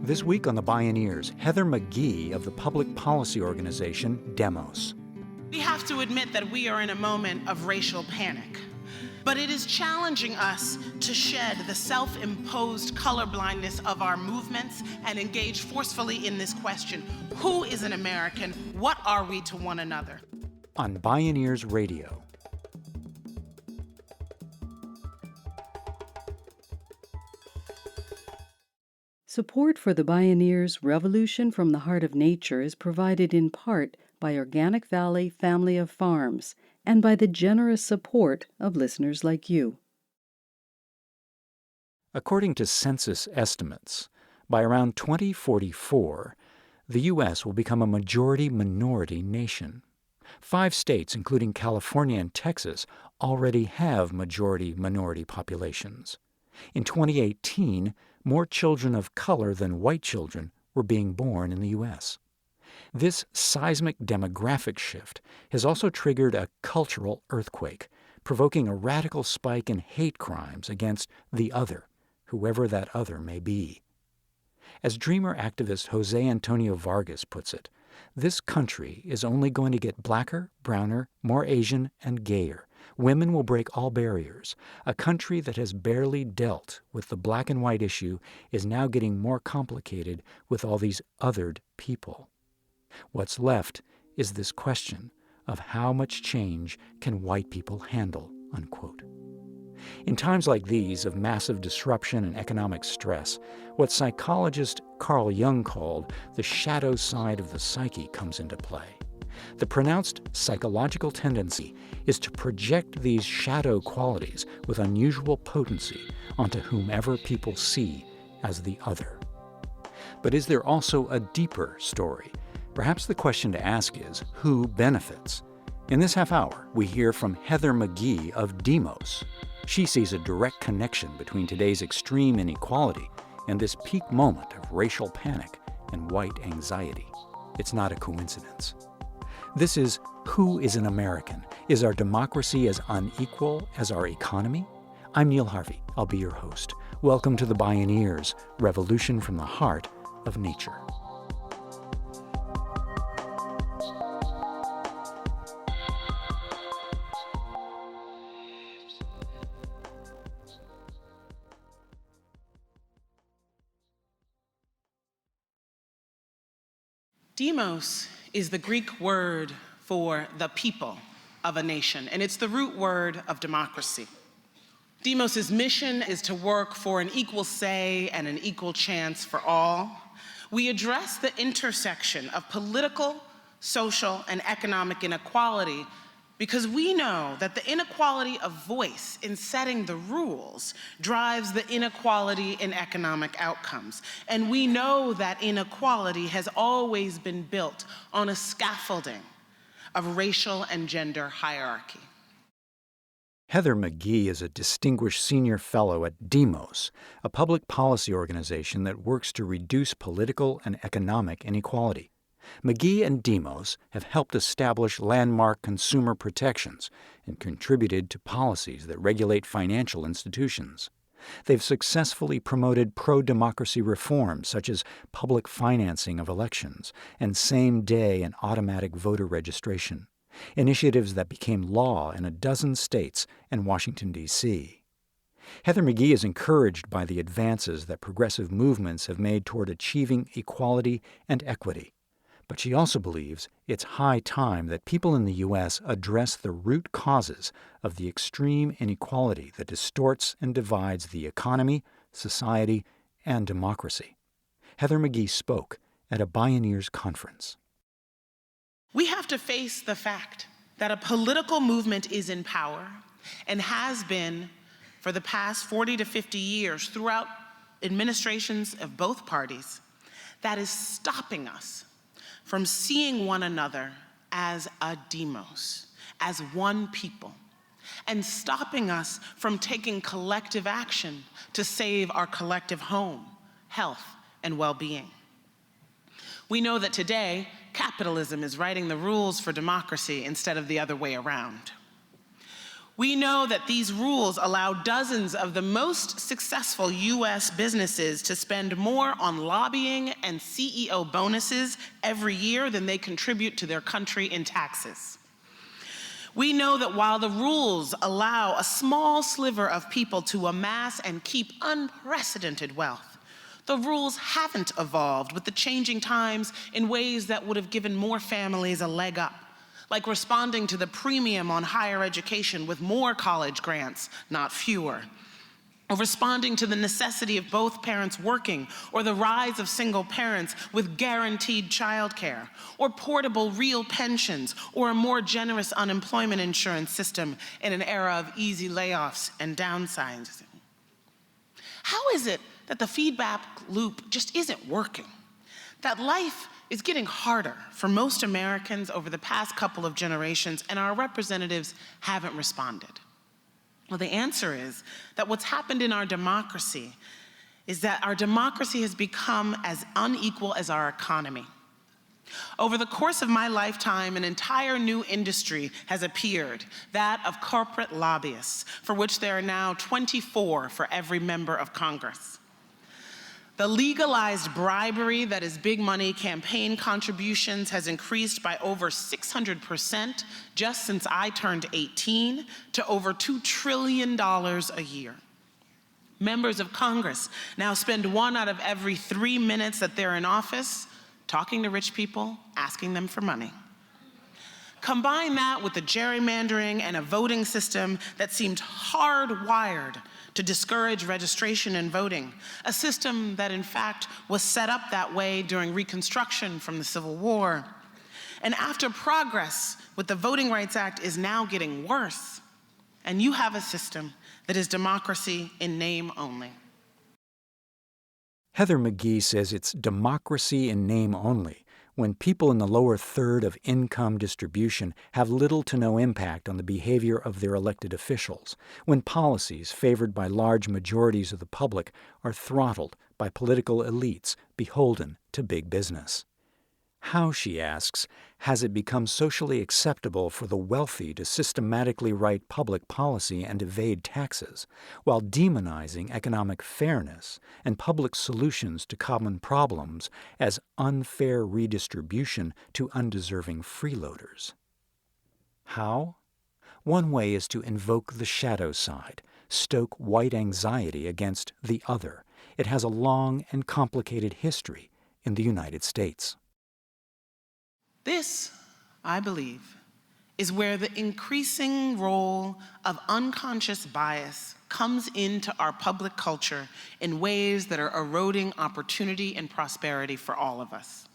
This week on the Bioneers, Heather McGhee of the public policy organization Demos. We have to admit that we are in a moment of racial panic, but it is challenging us to shed the self-imposed colorblindness of our movements and engage forcefully in this question: who is an American? What are we to one another? On Bioneers Radio. Support for the Bioneers' Revolution from the Heart of Nature is provided in part by Organic Valley Family of Farms and by the generous support of listeners like you. According to census estimates, by around 2044, the U.S. will become a majority-minority nation. 5 states, including California and Texas, already have majority-minority populations. In 2018, more children of color than white children were being born in the U.S. This seismic demographic shift has also triggered a cultural earthquake, provoking a radical spike in hate crimes against the other, whoever that other may be. As dreamer activist Jose Antonio Vargas puts it, this country is only going to get blacker, browner, more Asian, and gayer. Women will break all barriers. A country that has barely dealt with the black and white issue is now getting more complicated with all these othered people. What's left is this question of how much change can white people handle, unquote. In times like these of massive disruption and economic stress, what psychologist Carl Jung called the shadow side of the psyche comes into play. The pronounced psychological tendency is to project these shadow qualities with unusual potency onto whomever people see as the other. But is there also a deeper story? Perhaps the question to ask is, who benefits? In this half hour, we hear from Heather McGhee of Demos. She sees a direct connection between today's extreme inequality and this peak moment of racial panic and white anxiety. It's not a coincidence. This is Who is an American? Is our democracy as unequal as our economy? I'm Neil Harvey. I'll be your host. Welcome to the Bioneers, Revolution from the Heart of Nature. Demos is the Greek word for the people of a nation, and it's the root word of democracy. Demos' mission is to work for an equal say and an equal chance for all. We address the intersection of political, social, and economic inequality because we know that the inequality of voice in setting the rules drives the inequality in economic outcomes. And we know that inequality has always been built on a scaffolding of racial and gender hierarchy. Heather McGhee is a distinguished senior fellow at Demos, a public policy organization that works to reduce political and economic inequality. McGhee and Demos have helped establish landmark consumer protections and contributed to policies that regulate financial institutions. They've successfully promoted pro-democracy reforms such as public financing of elections and same-day and automatic voter registration, initiatives that became law in a dozen states and Washington, D.C. Heather McGhee is encouraged by the advances that progressive movements have made toward achieving equality and equity. But she also believes it's high time that people in the U.S. address the root causes of the extreme inequality that distorts and divides the economy, society, and democracy. Heather McGhee spoke at a Bioneers conference. We have to face the fact that a political movement is in power and has been for the past 40 to 50 years throughout administrations of both parties that is stopping us from seeing one another as a demos, as one people, and stopping us from taking collective action to save our collective home, health, and well-being. We know that today, capitalism is writing the rules for democracy instead of the other way around. We know that these rules allow dozens of the most successful US businesses to spend more on lobbying and CEO bonuses every year than they contribute to their country in taxes. We know that while the rules allow a small sliver of people to amass and keep unprecedented wealth, the rules haven't evolved with the changing times in ways that would have given more families a leg up, like responding to the premium on higher education with more college grants, not fewer, or responding to the necessity of both parents working, or the rise of single parents with guaranteed childcare, or portable real pensions, or a more generous unemployment insurance system in an era of easy layoffs and downsizing. How is it that the feedback loop just isn't working? That life is getting harder for most Americans over the past couple of generations, and our representatives haven't responded? Well, the answer is that what's happened in our democracy is that our democracy has become as unequal as our economy. Over the course of my lifetime, an entire new industry has appeared, that of corporate lobbyists, for which there are now 24 for every member of Congress. The legalized bribery that is big money campaign contributions has increased by over 600% just since I turned 18 to over $2 trillion a year. Members of Congress now spend 1 out of every 3 minutes that they're in office talking to rich people, asking them for money. Combine that with the gerrymandering and a voting system that seemed hardwired to discourage registration and voting, a system that in fact was set up that way during Reconstruction from the Civil War. And after progress with the Voting Rights Act is now getting worse, and you have a system that is democracy in name only. Heather McGhee says it's democracy in name only when people in the lower third of income distribution have little to no impact on the behavior of their elected officials, when policies favored by large majorities of the public are throttled by political elites beholden to big business. How, she asks, has it become socially acceptable for the wealthy to systematically write public policy and evade taxes, while demonizing economic fairness and public solutions to common problems as unfair redistribution to undeserving freeloaders? How? One way is to invoke the shadow side, stoke white anxiety against the other. It has a long and complicated history in the United States. This, I believe, is where the increasing role of unconscious bias comes into our public culture in ways that are eroding opportunity and prosperity for all of us.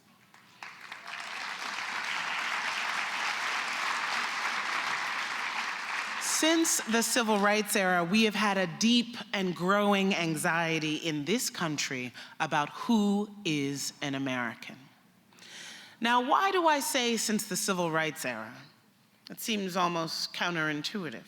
Since the Civil Rights era, we have had a deep and growing anxiety in this country about who is an American. Now, why do I say since the Civil Rights era? It seems almost counterintuitive.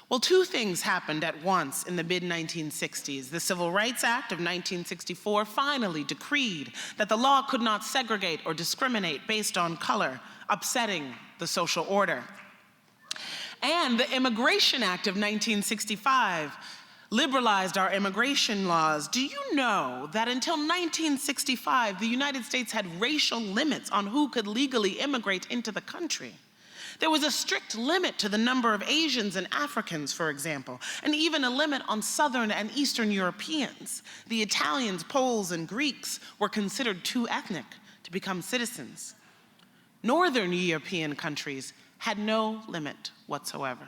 Well, two things happened at once in the mid-1960s. The Civil Rights Act of 1964 finally decreed that the law could not segregate or discriminate based on color, upsetting the social order. And the Immigration Act of 1965 liberalized our immigration laws. Do you know that until 1965, the United States had racial limits on who could legally immigrate into the country? There was a strict limit to the number of Asians and Africans, for example, and even a limit on Southern and Eastern Europeans. The Italians, Poles, and Greeks were considered too ethnic to become citizens. Northern European countries had no limit whatsoever.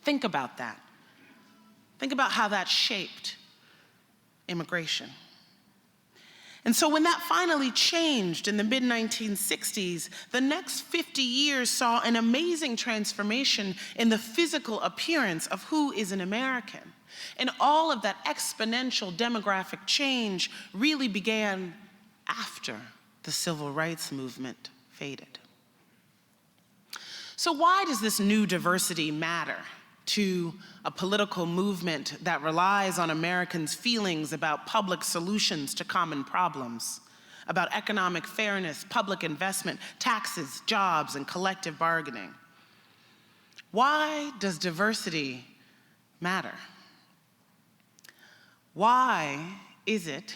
Think about that. Think about how that shaped immigration. And so when that finally changed in the mid-1960s, the next 50 years saw an amazing transformation in the physical appearance of who is an American. And all of that exponential demographic change really began after the civil rights movement faded. So why does this new diversity matter to a political movement that relies on Americans' feelings about public solutions to common problems, about economic fairness, public investment, taxes, jobs, and collective bargaining? Why does diversity matter? Why is it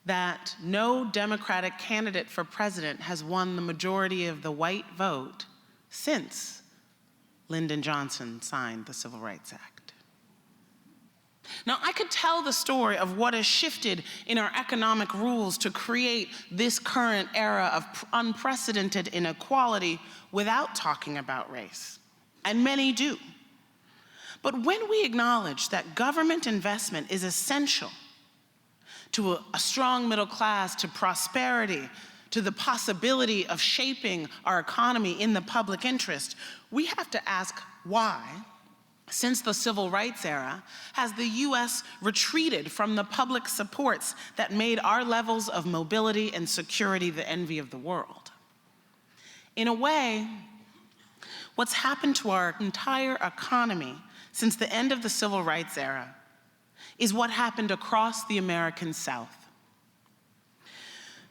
that no Democratic candidate for president has won the majority of the white vote since Lyndon Johnson signed the Civil Rights Act? Now, I could tell the story of what has shifted in our economic rules to create this current era of unprecedented inequality without talking about race, and many do. But when we acknowledge that government investment is essential to a strong middle class, to prosperity, to the possibility of shaping our economy in the public interest, we have to ask why, since the Civil Rights era, has the U.S. retreated from the public supports that made our levels of mobility and security the envy of the world? In a way, what's happened to our entire economy since the end of the Civil Rights era is what happened across the American South.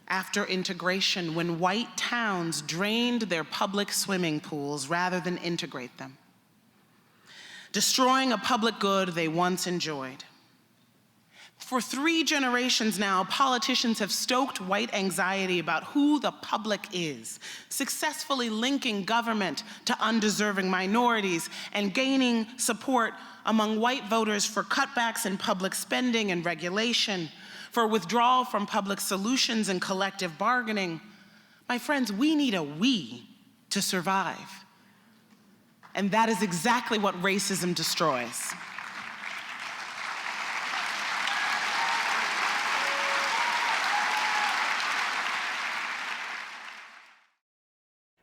After integration, when white towns drained their public swimming pools rather than integrate them, destroying a public good they once enjoyed. For 3 generations now, politicians have stoked white anxiety about who the public is, successfully linking government to undeserving minorities and gaining support among white voters for cutbacks in public spending and regulation, for withdrawal from public solutions and collective bargaining. My friends, we need a we to survive. And that is exactly what racism destroys.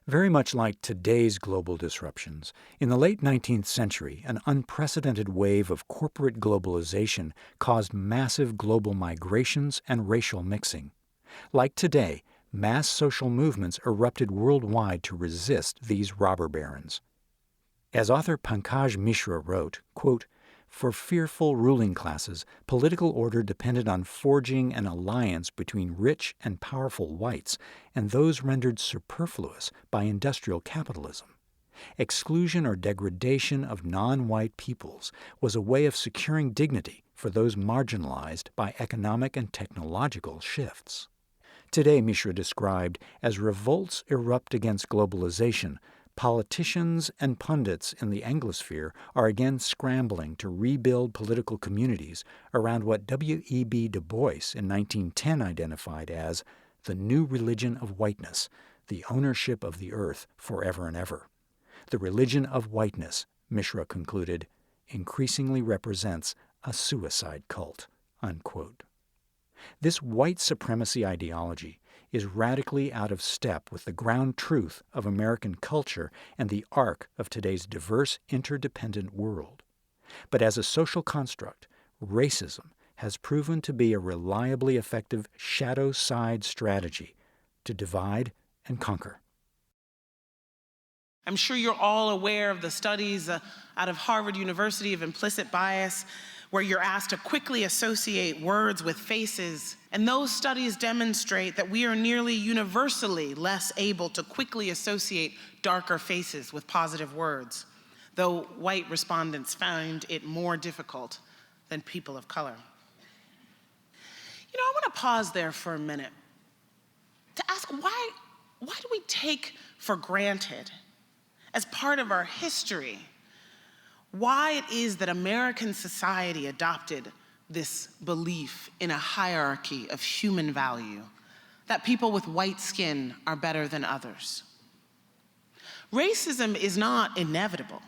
Very much like today's global disruptions, in the late 19th century, an unprecedented wave of corporate globalization caused massive global migrations and racial mixing. Like today, mass social movements erupted worldwide to resist these robber barons. As author Pankaj Mishra wrote, quote, "For fearful ruling classes, political order depended on forging an alliance between rich and powerful whites and those rendered superfluous by industrial capitalism. Exclusion or degradation of non-white peoples was a way of securing dignity for those marginalized by economic and technological shifts." Today, Mishra described, as revolts erupt against globalization, politicians and pundits in the Anglosphere are again scrambling to rebuild political communities around what W.E.B. Du Bois in 1910 identified as the new religion of whiteness, the ownership of the earth forever and ever. The religion of whiteness, Mishra concluded, increasingly represents a suicide cult, unquote. This white supremacy ideology is radically out of step with the ground truth of American culture and the arc of today's diverse, interdependent world. But as a social construct, racism has proven to be a reliably effective shadow side strategy to divide and conquer. I'm sure you're all aware of the studies out of Harvard University of implicit bias, where you're asked to quickly associate words with faces. And those studies demonstrate that we are nearly universally less able to quickly associate darker faces with positive words, though white respondents found it more difficult than people of color. I want to pause there for a minute to ask why do we take for granted, as part of our history, why it is that American society adopted this belief in a hierarchy of human value, that people with white skin are better than others. Racism is not inevitable.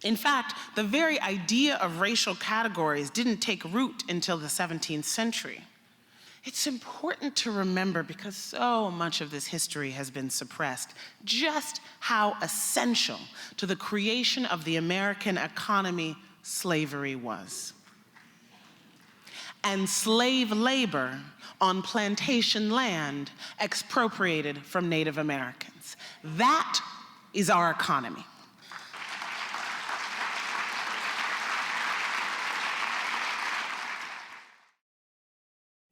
In fact, the very idea of racial categories didn't take root until the 17th century. It's important to remember, because so much of this history has been suppressed, just how essential to the creation of the American economy slavery was. And slave labor on plantation land expropriated from Native Americans. That is our economy.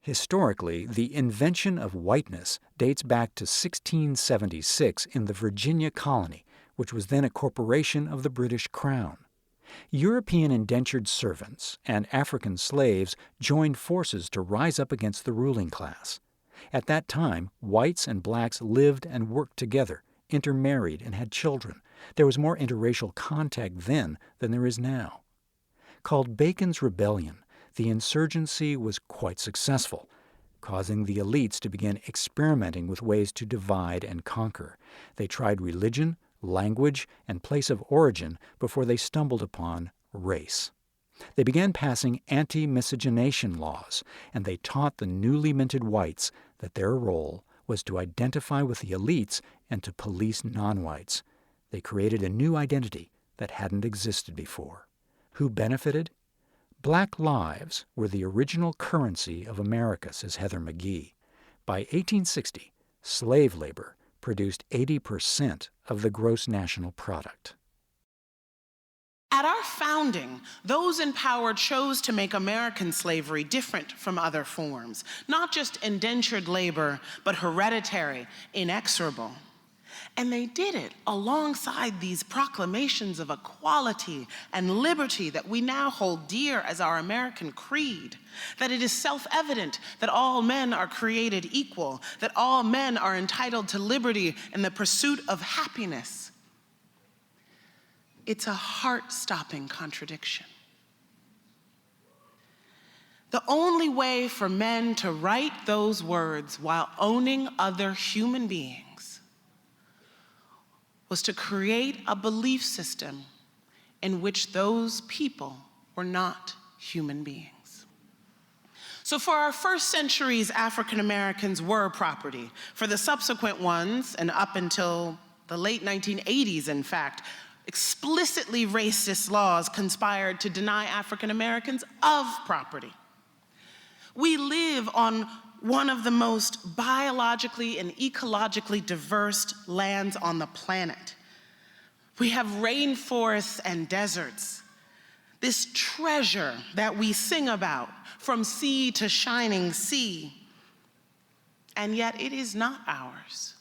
Historically, the invention of whiteness dates back to 1676 in the Virginia colony, which was then a corporation of the British Crown. European indentured servants and African slaves joined forces to rise up against the ruling class. At that time, whites and blacks lived and worked together, intermarried, and had children. There was more interracial contact then than there is now. Called Bacon's Rebellion, the insurgency was quite successful, causing the elites to begin experimenting with ways to divide and conquer. They tried religion, language, and place of origin before they stumbled upon race. They began passing anti-miscegenation laws, and they taught the newly minted whites that their role was to identify with the elites and to police non-whites. They created a new identity that hadn't existed before. Who benefited? Black lives were the original currency of America, says Heather McGhee. By 1860, slave labor produced 80% of the gross national product. At our founding, those in power chose to make American slavery different from other forms, not just indentured labor, but hereditary, inexorable. And they did it alongside these proclamations of equality and liberty that we now hold dear as our American creed, that it is self-evident that all men are created equal, that all men are entitled to liberty and the pursuit of happiness. It's a heart-stopping contradiction. The only way for men to write those words while owning other human beings was to create a belief system in which those people were not human beings. So for our first centuries, African Americans were property. For the subsequent ones, and up until the late 1980s, in fact, explicitly racist laws conspired to deny African Americans of property. We live on one of the most biologically and ecologically diverse lands on the planet. We have rainforests and deserts. This treasure that we sing about, from sea to shining sea. And yet it is not ours.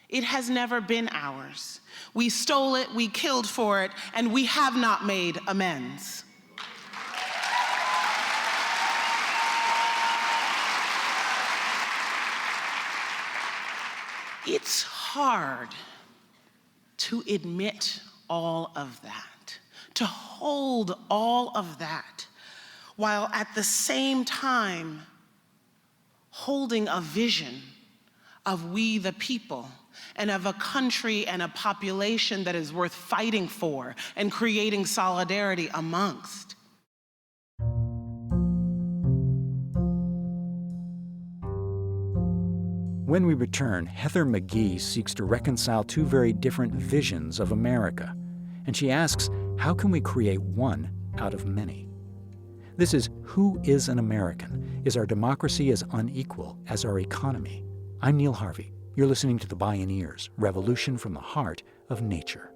It has never been ours. We stole it, we killed for it, and we have not made amends. It's hard to admit all of that, to hold all of that, while at the same time holding a vision of we the people and of a country and a population that is worth fighting for and creating solidarity amongst. When we return, Heather McGhee seeks to reconcile two very different visions of America, and she asks, how can we create one out of many? This is Who is an American? Is our democracy as unequal as our economy? I'm Neil Harvey. You're listening to the Bioneers, Revolution from the Heart of Nature.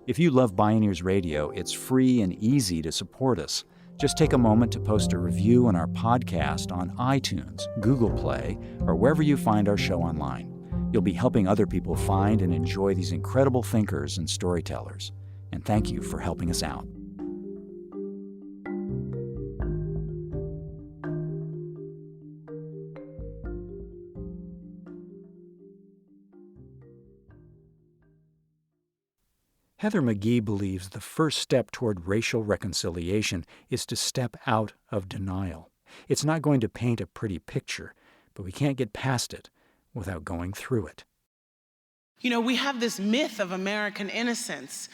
If you love Bioneers Radio, it's free and easy to support us. Just take a moment to post a review on our podcast on iTunes, Google Play, or wherever you find our show online. You'll be helping other people find and enjoy these incredible thinkers and storytellers. And thank you for helping us out. Heather McGhee believes the first step toward racial reconciliation is to step out of denial. It's not going to paint a pretty picture, but we can't get past it without going through it. You know, we have this myth of American innocence.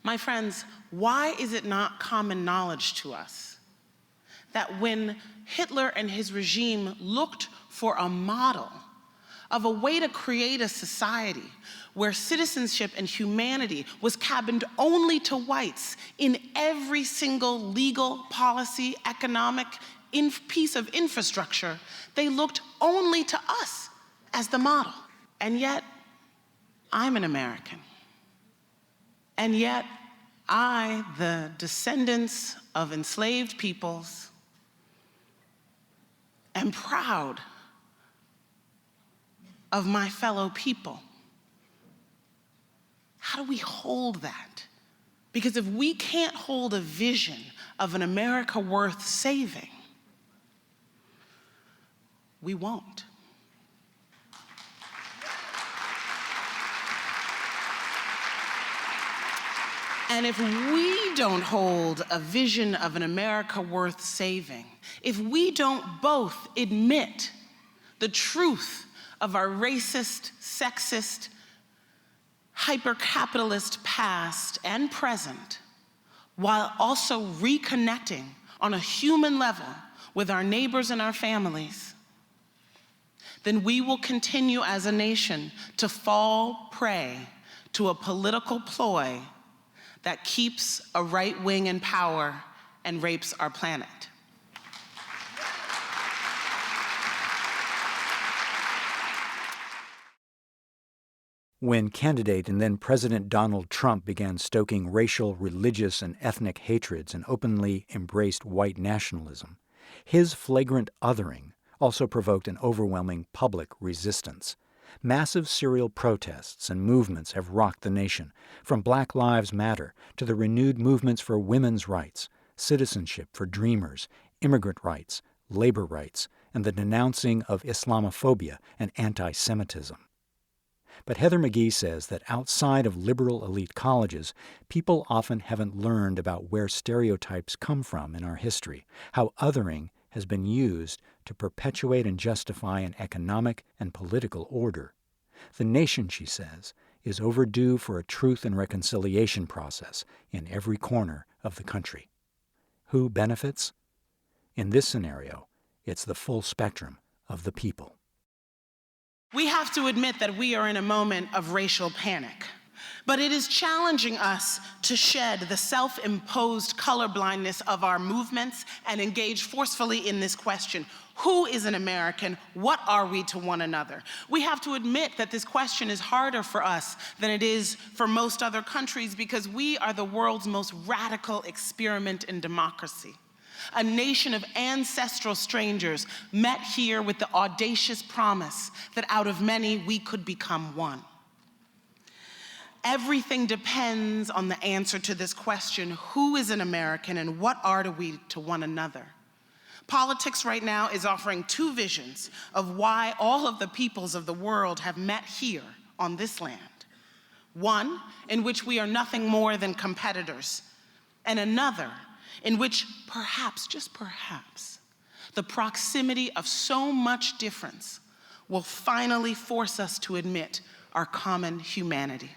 My friends, why is it not common knowledge to us that when Hitler and his regime looked for a model of a way to create a society where citizenship and humanity was cabined only to whites in every single legal, policy, economic piece of infrastructure, they looked only to us as the model. And yet, I'm an American. And yet, I, the descendants of enslaved peoples, am proud of my fellow people. How do we hold that? Because if we can't hold a vision of an America worth saving, we won't. And if we don't hold a vision of an America worth saving, if we don't both admit the truth of our racist, sexist, hyper-capitalist past and present, while also reconnecting on a human level with our neighbors and our families, then we will continue as a nation to fall prey to a political ploy that keeps a right wing in power and rapes our planet. When candidate and then President Donald Trump began stoking racial, religious, and ethnic hatreds and openly embraced white nationalism, his flagrant othering also provoked an overwhelming public resistance. Massive serial protests and movements have rocked the nation, from Black Lives Matter to the renewed movements for women's rights, citizenship for dreamers, immigrant rights, labor rights, and the denouncing of Islamophobia and anti-Semitism. But Heather McGhee says that outside of liberal elite colleges, people often haven't learned about where stereotypes come from in our history, how othering has been used to perpetuate and justify an economic and political order. The nation, she says, is overdue for a truth and reconciliation process in every corner of the country. Who benefits? In this scenario, it's the full spectrum of the people. We have to admit that we are in a moment of racial panic, but it is challenging us to shed the self-imposed colorblindness of our movements and engage forcefully in this question: who is an American? What are we to one another? We have to admit that this question is harder for us than it is for most other countries because we are the world's most radical experiment in democracy. A nation of ancestral strangers met here with the audacious promise that out of many we could become one. Everything depends on the answer to this question: who is an American and what are we to one another? Politics right now is offering two visions of why all of the peoples of the world have met here on this land. One, in which we are nothing more than competitors, and another, in which perhaps, just perhaps, the proximity of so much difference will finally force us to admit our common humanity.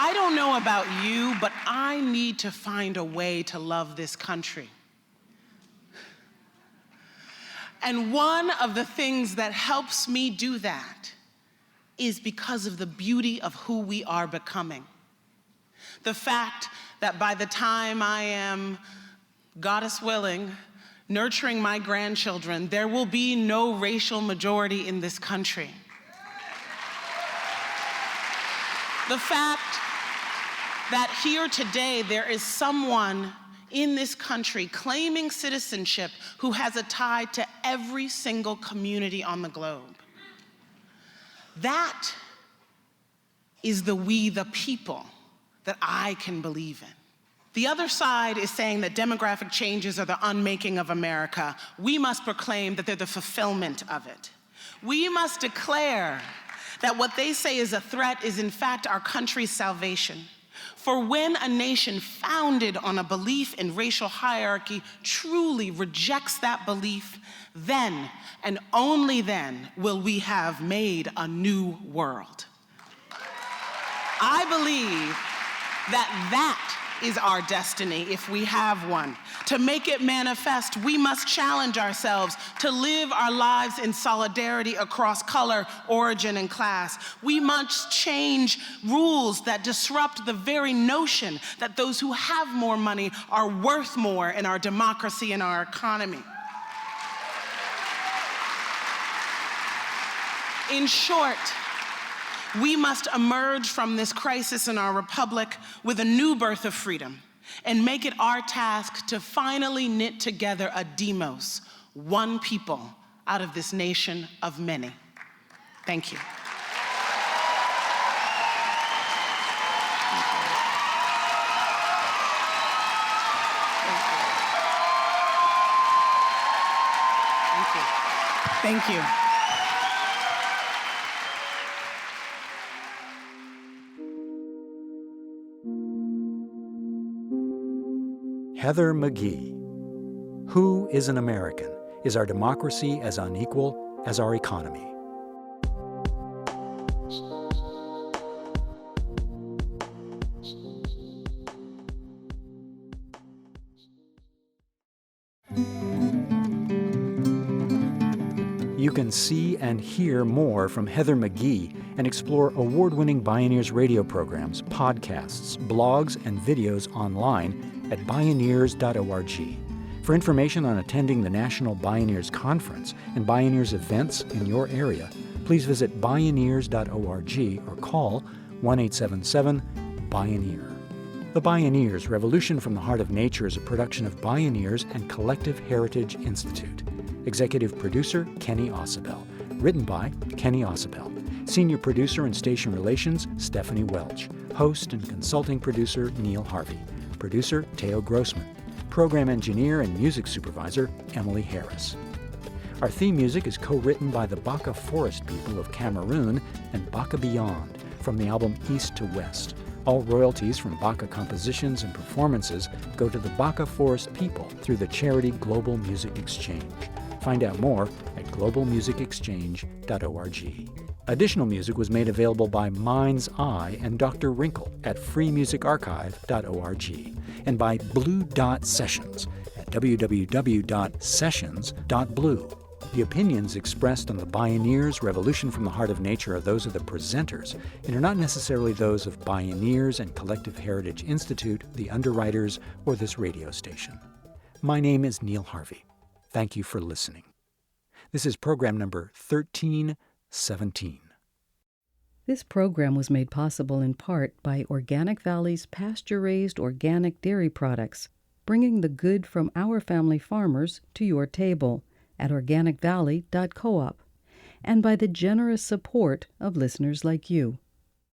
I don't know about you, but I need to find a way to love this country. And one of the things that helps me do that is because of the beauty of who we are becoming. The fact that by the time I am, goddess willing, nurturing my grandchildren, there will be no racial majority in this country. The fact that here today there is someone in this country claiming citizenship who has a tie to every single community on the globe. That is the we the people that I can believe in. The other side is saying that demographic changes are the unmaking of America. We must proclaim that they're the fulfillment of it. We must declare that what they say is a threat is in fact our country's salvation. For when a nation founded on a belief in racial hierarchy truly rejects that belief, then and only then will we have made a new world. I believe that is our destiny if we have one. To make it manifest, we must challenge ourselves to live our lives in solidarity across color, origin, and class. We must change rules that disrupt the very notion that those who have more money are worth more in our democracy and our economy. In short, We must emerge from this crisis in our republic with a new birth of freedom and make it our task to finally knit together a demos, one people, out of this nation of many. Thank you. Thank you. Heather McGhee. Who is an American? Is our democracy as unequal as our economy? You can see and hear more from Heather McGhee and explore award-winning Bioneers radio programs, podcasts, blogs, and videos online at Bioneers.org. For information on attending the National Bioneers Conference and Bioneers events in your area, please visit Bioneers.org or call 1-877-BIONEER. The Bioneers, Revolution from the Heart of Nature is a production of Bioneers and Collective Heritage Institute. Executive producer, Kenny Ausubel. Written by Kenny Ausubel. Senior producer and station relations, Stephanie Welch. Host and consulting producer, Neil Harvey. Producer, Teo Grossman. Program engineer and music supervisor, Emily Harris. Our theme music is co-written by the Baka Forest people of Cameroon and Baka Beyond from the album East to West. All royalties from Baka compositions and performances go to the Baka Forest people through the charity Global Music Exchange. Find out more at globalmusicexchange.org. Additional music was made available by Mind's Eye and Dr. Wrinkle at freemusicarchive.org and by Blue Dot Sessions at www.sessions.blue. The opinions expressed on the Bioneers Revolution from the Heart of Nature are those of the presenters and are not necessarily those of Bioneers and Collective Heritage Institute, the underwriters, or this radio station. My name is Neil Harvey. Thank you for listening. This is program number 1317. This program was made possible in part by Organic Valley's pasture-raised organic dairy products, bringing the good from our family farmers to your table at organicvalley.coop, and by the generous support of listeners like you.